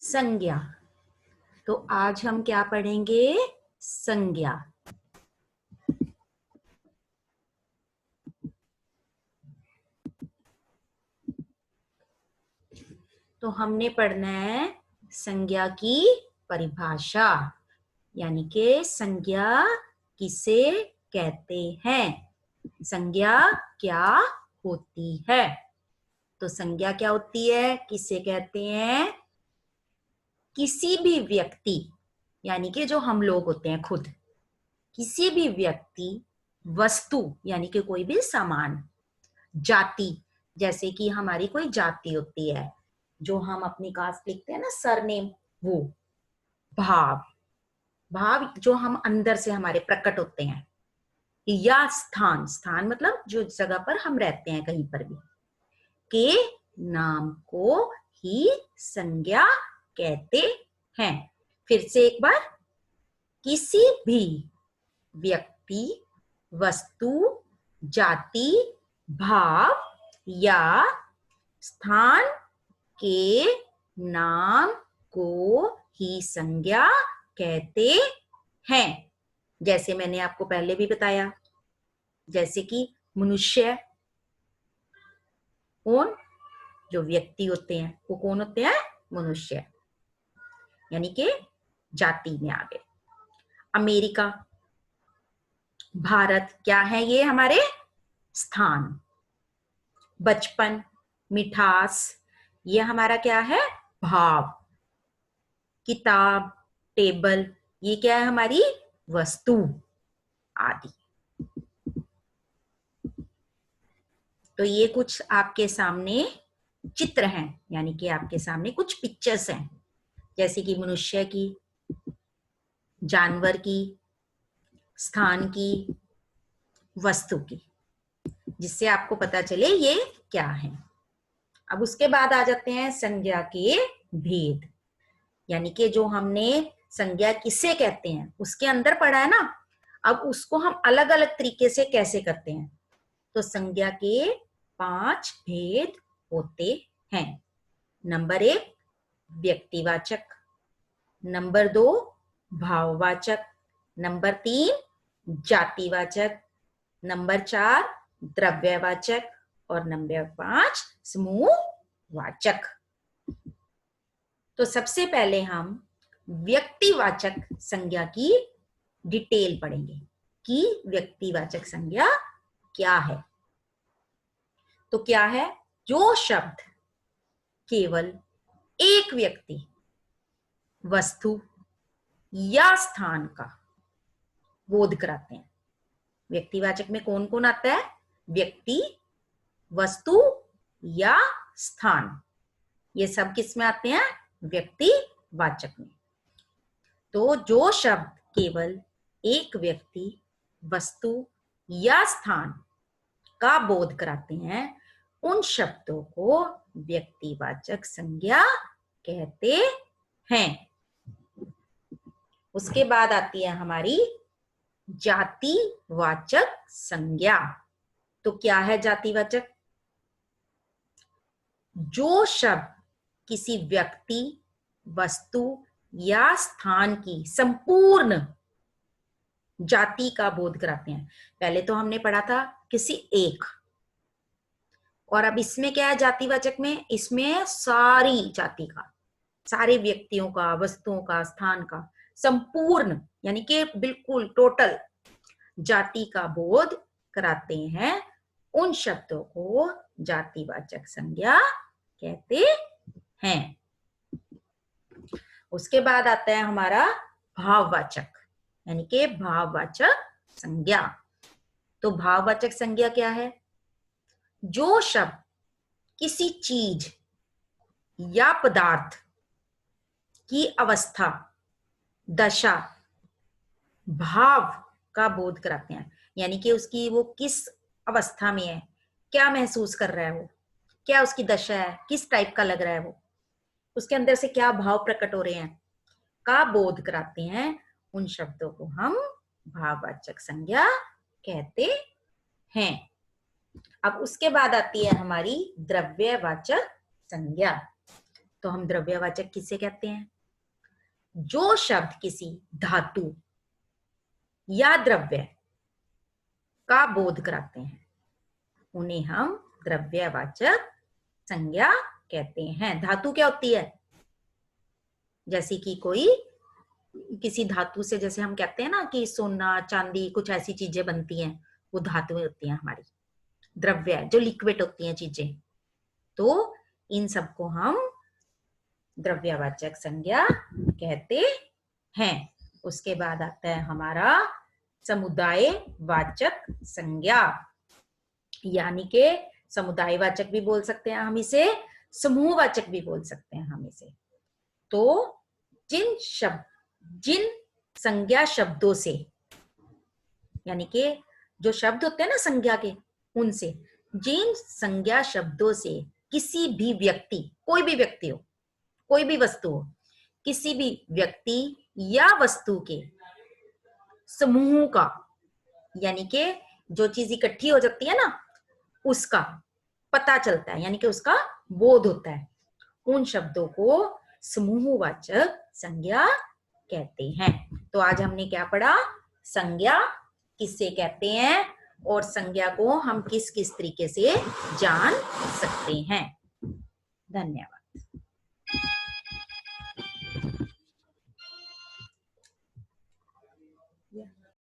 संज्ञा। तो आज हम क्या पढ़ेंगे? संज्ञा। तो हमने पढ़ना है संज्ञा की परिभाषा, यानी कि संज्ञा किसे कहते हैं, संज्ञा क्या होती है। तो संज्ञा क्या होती है, किसे कहते हैं? किसी भी व्यक्ति, यानी कि जो हम लोग होते हैं खुद, किसी भी व्यक्ति, वस्तु यानी कि कोई भी सामान, जाति, जैसे कि हमारी कोई जाति होती है जो हम अपनी कास्ट लिखते हैं ना, सरनेम, वो। भाव, भाव जो हम अंदर से हमारे प्रकट होते हैं, या स्थान, स्थान मतलब जो जगह पर हम रहते हैं कहीं पर भी, के नाम को ही संज्ञा कहते हैं। फिर से एक बार, किसी भी व्यक्ति, वस्तु, जाति, भाव या स्थान के नाम को ही संज्ञा कहते हैं। जैसे मैंने आपको पहले भी बताया, जैसे कि मनुष्य, कौन? जो व्यक्ति होते हैं वो कौन होते हैं? मनुष्य, यानी कि जाति में आ गए। अमेरिका, भारत, क्या है ये? हमारे स्थान। बचपन, मिठास, ये हमारा क्या है? भाव। किताब, टेबल, ये क्या है? हमारी वस्तु आदि। तो ये कुछ आपके सामने चित्र हैं, यानी कि आपके सामने कुछ पिक्चर्स हैं, जैसे कि मनुष्य की, जानवर की, स्थान की, वस्तु की, जिससे आपको पता चले ये क्या है। अब उसके बाद आ जाते हैं संज्ञा के भेद, यानी कि जो हमने संज्ञा किसे कहते हैं उसके अंदर पढ़ा है ना, अब उसको हम अलग अलग तरीके से कैसे करते हैं। तो संज्ञा के 5 भेद होते हैं। नंबर 1 व्यक्तिवाचक, नंबर 2 भाववाचक, नंबर 3 जातिवाचक, नंबर 4 द्रव्यवाचक और नंबर 5 समूहवाचक। तो सबसे पहले हम व्यक्तिवाचक संज्ञा की डिटेल पढ़ेंगे कि व्यक्तिवाचक संज्ञा क्या है। तो क्या है? जो शब्द केवल एक व्यक्ति, वस्तु या स्थान का बोध कराते हैं। व्यक्तिवाचक में कौन कौन आता है? व्यक्ति, वस्तु या स्थान, ये सब किस में आते हैं? व्यक्तिवाचक में। तो जो शब्द केवल एक व्यक्ति, वस्तु या स्थान का बोध कराते हैं, उन शब्दों को व्यक्तिवाचक संज्ञा कहते हैं। उसके बाद आती है हमारी जातिवाचक संज्ञा। तो क्या है जातिवाचक? जो शब्द किसी व्यक्ति, वस्तु या स्थान की संपूर्ण जाति का बोध कराते हैं। पहले तो हमने पढ़ा था किसी एक, और अब इसमें क्या है जातिवाचक में? इसमें सारी जाति का, सारे व्यक्तियों का, वस्तुओं का, स्थान का, संपूर्ण यानी कि बिल्कुल टोटल जाति का बोध कराते हैं। उन शब्दों को जातिवाचक संज्ञा कहते हैं। उसके बाद आता है हमारा भाववाचक, यानी कि भाववाचक संज्ञा। तो भाववाचक संज्ञा क्या है? जो शब्द किसी चीज या पदार्थ की अवस्था, दशा, भाव का बोध कराते हैं, यानी कि उसकी वो किस अवस्था में है, क्या महसूस कर रहा है वो, क्या उसकी दशा है, किस टाइप का लग रहा है वो, उसके अंदर से क्या भाव प्रकट हो रहे हैं, का बोध कराते हैं, उन शब्दों को हम भाववाचक संज्ञा कहते हैं। अब उसके बाद आती है हमारी द्रव्यवाचक संज्ञा। तो हम द्रव्यवाचक किसे कहते हैं? जो शब्द किसी धातु या द्रव्य का बोध कराते हैं उन्हें हम द्रव्यवाचक संज्ञा कहते हैं। धातु क्या होती है? जैसे कि कोई किसी धातु से, जैसे हम कहते हैं ना कि सोना चांदी कुछ ऐसी चीजें बनती हैं, वो धातुएं होती हैं हमारी। द्रव्य जो लिक्विड होती हैं चीजें, तो इन सबको हम द्रव्यवाचक संज्ञा कहते हैं। उसके बाद आता है हमारा समुदाय वाचक संज्ञा, यानी के समुदायवाचक भी बोल सकते हैं हम इसे, समूहवाचक भी बोल सकते हैं हम इसे। तो जिन संज्ञा शब्दों से, यानी कि जो शब्द होते हैं ना संज्ञा के, उनसे, जिन संज्ञा शब्दों से किसी भी व्यक्ति, कोई भी व्यक्ति हो, कोई भी वस्तु हो, किसी भी व्यक्ति या वस्तु के समूह का, यानी कि जो चीज इकट्ठी हो जाती है ना, उसका पता चलता है, यानी कि उसका बोध होता है, उन शब्दों को समूहवाचक संज्ञा कहते हैं। तो आज हमने क्या पढ़ा? संज्ञा किससे कहते हैं और संज्ञा को हम किस किस तरीके से जान सकते हैं। धन्यवाद।